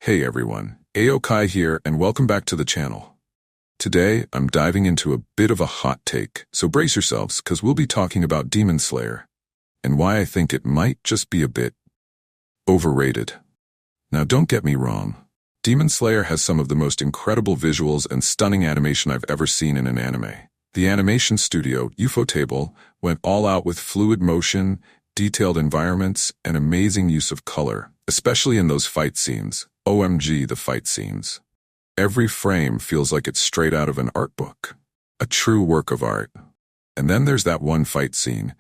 Hey everyone, Aokai here and welcome back to the channel. Today, I'm diving into a bit of a hot take, so brace yourselves because we'll be talking about Demon Slayer and why I think it might just be a bit overrated. Now don't get me wrong, Demon Slayer has some of the most incredible visuals and stunning animation I've ever seen in an anime. The animation studio, Ufotable, went all out with fluid motion, detailed environments, and amazing use of color, especially in those fight scenes. OMG, the fight scenes. Every frame feels like it's straight out of an art book. A true work of art. And then there's that one fight scene.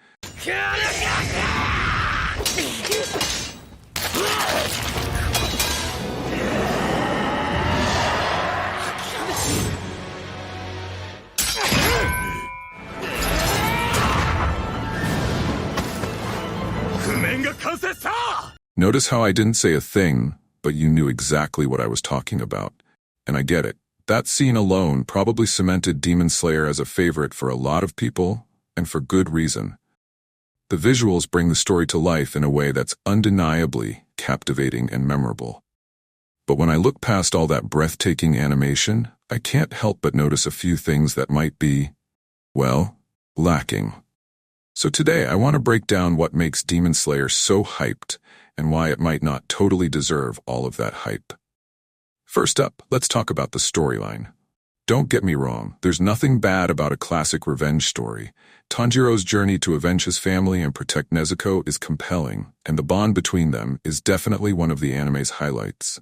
Notice how I didn't say a thing, but you knew exactly what I was talking about. And I get it. That scene alone probably cemented Demon Slayer as a favorite for a lot of people, and for good reason. The visuals bring the story to life in a way that's undeniably captivating and memorable. But when I look past all that breathtaking animation, I can't help but notice a few things that might be, well, lacking. So today I want to break down what makes Demon Slayer so hyped and why it might not totally deserve all of that hype. First up, let's talk about the storyline. Don't get me wrong, there's nothing bad about a classic revenge story. Tanjiro's journey to avenge his family and protect Nezuko is compelling, and the bond between them is definitely one of the anime's highlights.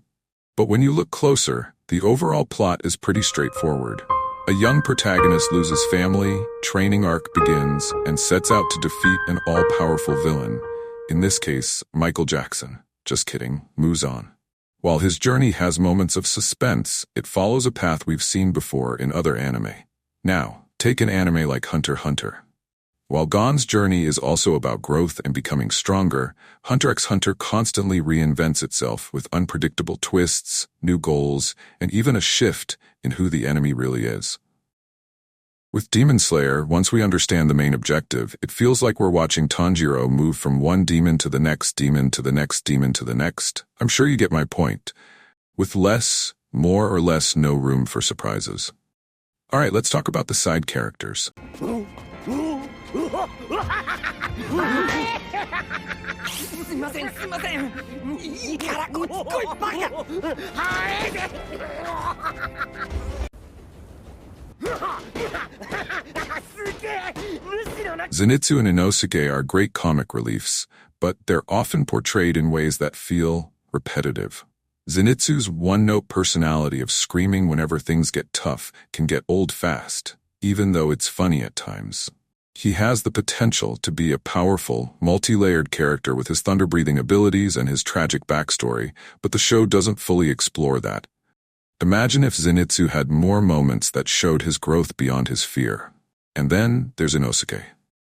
But when you look closer, the overall plot is pretty straightforward. A young protagonist loses family, training arc begins, and sets out to defeat an all-powerful villain. In this case, Michael Jackson. Just kidding, Muzan. While his journey has moments of suspense, it follows a path we've seen before in other anime. Now, take an anime like Hunter x Hunter. While Gon's journey is also about growth and becoming stronger, Hunter x Hunter constantly reinvents itself with unpredictable twists, new goals, and even a shift in who the enemy really is. With Demon Slayer, once we understand the main objective, it feels like we're watching Tanjiro move from one demon to the next demon to the next demon to the next. I'm sure you get my point. With more or less no room for surprises. Alright, let's talk about the side characters. Zenitsu and Inosuke are great comic reliefs, but they're often portrayed in ways that feel repetitive. Zenitsu's one-note personality of screaming whenever things get tough can get old fast, even though it's funny at times. He has the potential to be a powerful, multi-layered character with his thunder-breathing abilities and his tragic backstory, but the show doesn't fully explore that. Imagine if Zenitsu had more moments that showed his growth beyond his fear. And then there's Inosuke.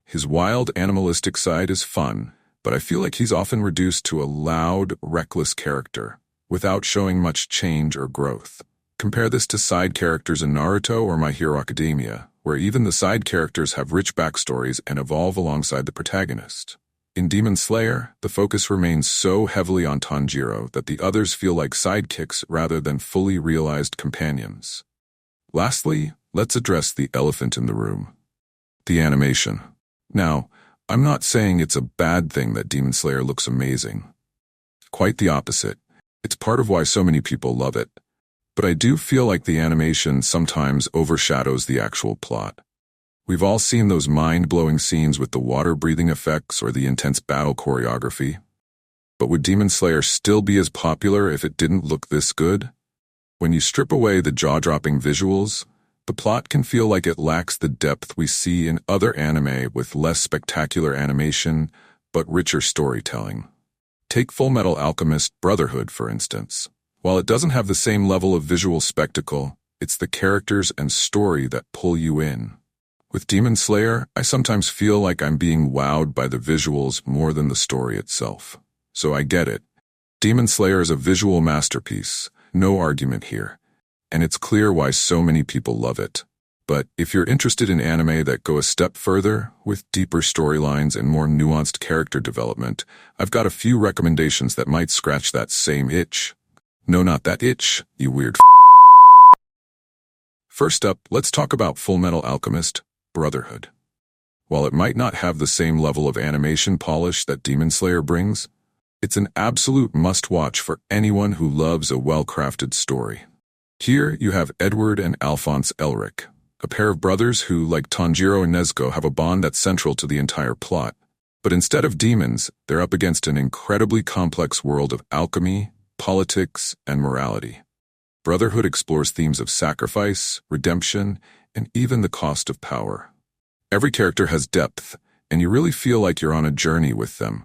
His wild, animalistic side is fun, but I feel like he's often reduced to a loud, reckless character, without showing much change or growth. Compare this to side characters in Naruto or My Hero Academia, where even the side characters have rich backstories and evolve alongside the protagonist. In Demon Slayer, the focus remains so heavily on Tanjiro that the others feel like sidekicks rather than fully realized companions. Lastly, let's address the elephant in the room. The animation. Now, I'm not saying it's a bad thing that Demon Slayer looks amazing. Quite the opposite. It's part of why so many people love it. But I do feel like the animation sometimes overshadows the actual plot. We've all seen those mind-blowing scenes with the water-breathing effects or the intense battle choreography. But would Demon Slayer still be as popular if it didn't look this good? When you strip away the jaw-dropping visuals, the plot can feel like it lacks the depth we see in other anime with less spectacular animation, but richer storytelling. Take Fullmetal Alchemist Brotherhood, for instance. While it doesn't have the same level of visual spectacle, it's the characters and story that pull you in. With Demon Slayer, I sometimes feel like I'm being wowed by the visuals more than the story itself. So I get it. Demon Slayer is a visual masterpiece, no argument here. And it's clear why so many people love it. But if you're interested in anime that go a step further, with deeper storylines and more nuanced character development, I've got a few recommendations that might scratch that same itch. No, not that itch, you weird First up, let's talk about Fullmetal Alchemist, Brotherhood. While it might not have the same level of animation polish that Demon Slayer brings, it's an absolute must-watch for anyone who loves a well-crafted story. Here you have Edward and Alphonse Elric, a pair of brothers who, like Tanjiro and Nezuko, have a bond that's central to the entire plot. But instead of demons, they're up against an incredibly complex world of alchemy, politics, and morality. Brotherhood explores themes of sacrifice, redemption, and even the cost of power. Every character has depth, and you really feel like you're on a journey with them.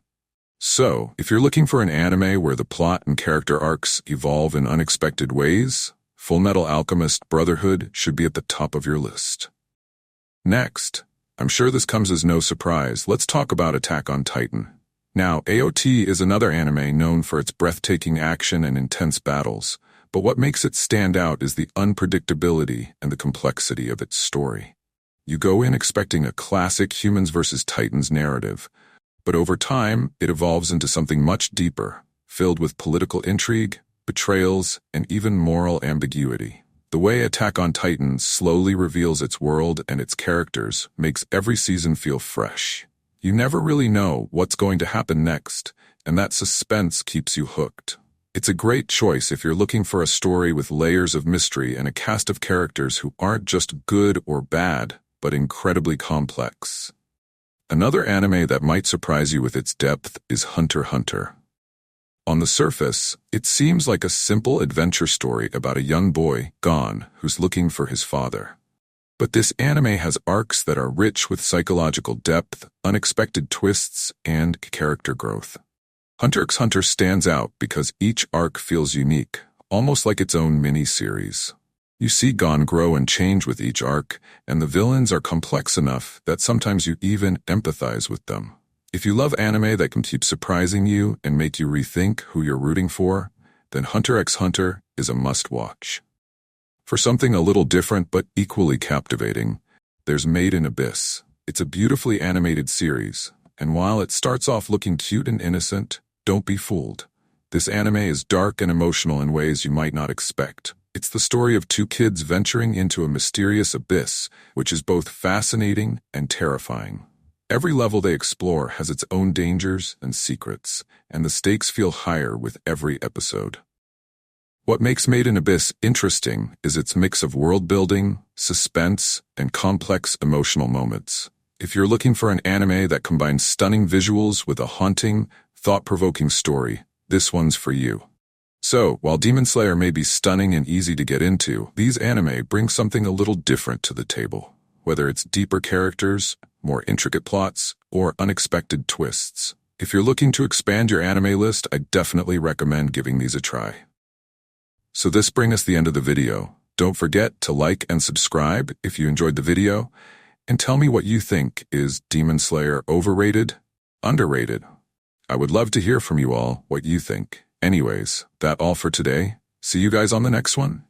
So, if you're looking for an anime where the plot and character arcs evolve in unexpected ways, Fullmetal Alchemist Brotherhood should be at the top of your list. Next, I'm sure this comes as no surprise, let's talk about Attack on Titan. Now, AOT is another anime known for its breathtaking action and intense battles, but what makes it stand out is the unpredictability and the complexity of its story. You go in expecting a classic humans versus titans narrative, but over time, it evolves into something much deeper, filled with political intrigue, betrayals, and even moral ambiguity. The way Attack on Titan slowly reveals its world and its characters makes every season feel fresh. You never really know what's going to happen next, and that suspense keeps you hooked. It's a great choice if you're looking for a story with layers of mystery and a cast of characters who aren't just good or bad, but incredibly complex. Another anime that might surprise you with its depth is Hunter x Hunter. On the surface, it seems like a simple adventure story about a young boy, Gon, who's looking for his father. But this anime has arcs that are rich with psychological depth, unexpected twists, and character growth. Hunter x Hunter stands out because each arc feels unique, almost like its own mini-series. You see Gon grow and change with each arc, and the villains are complex enough that sometimes you even empathize with them. If you love anime that can keep surprising you and make you rethink who you're rooting for, then Hunter x Hunter is a must-watch. For something a little different but equally captivating, there's Made in Abyss. It's a beautifully animated series, and while it starts off looking cute and innocent, don't be fooled. This anime is dark and emotional in ways you might not expect. It's the story of two kids venturing into a mysterious abyss, which is both fascinating and terrifying. Every level they explore has its own dangers and secrets, and the stakes feel higher with every episode. What makes Made in Abyss interesting is its mix of world-building, suspense, and complex emotional moments. If you're looking for an anime that combines stunning visuals with a haunting, thought-provoking story, this one's for you. So, while Demon Slayer may be stunning and easy to get into, these anime bring something a little different to the table. Whether it's deeper characters, more intricate plots, or unexpected twists. If you're looking to expand your anime list, I definitely recommend giving these a try. So this brings us to the end of the video. Don't forget to like and subscribe if you enjoyed the video, and tell me what you think. Is Demon Slayer overrated? Underrated? I would love to hear from you all what you think. Anyways, that's all for today. See you guys on the next one.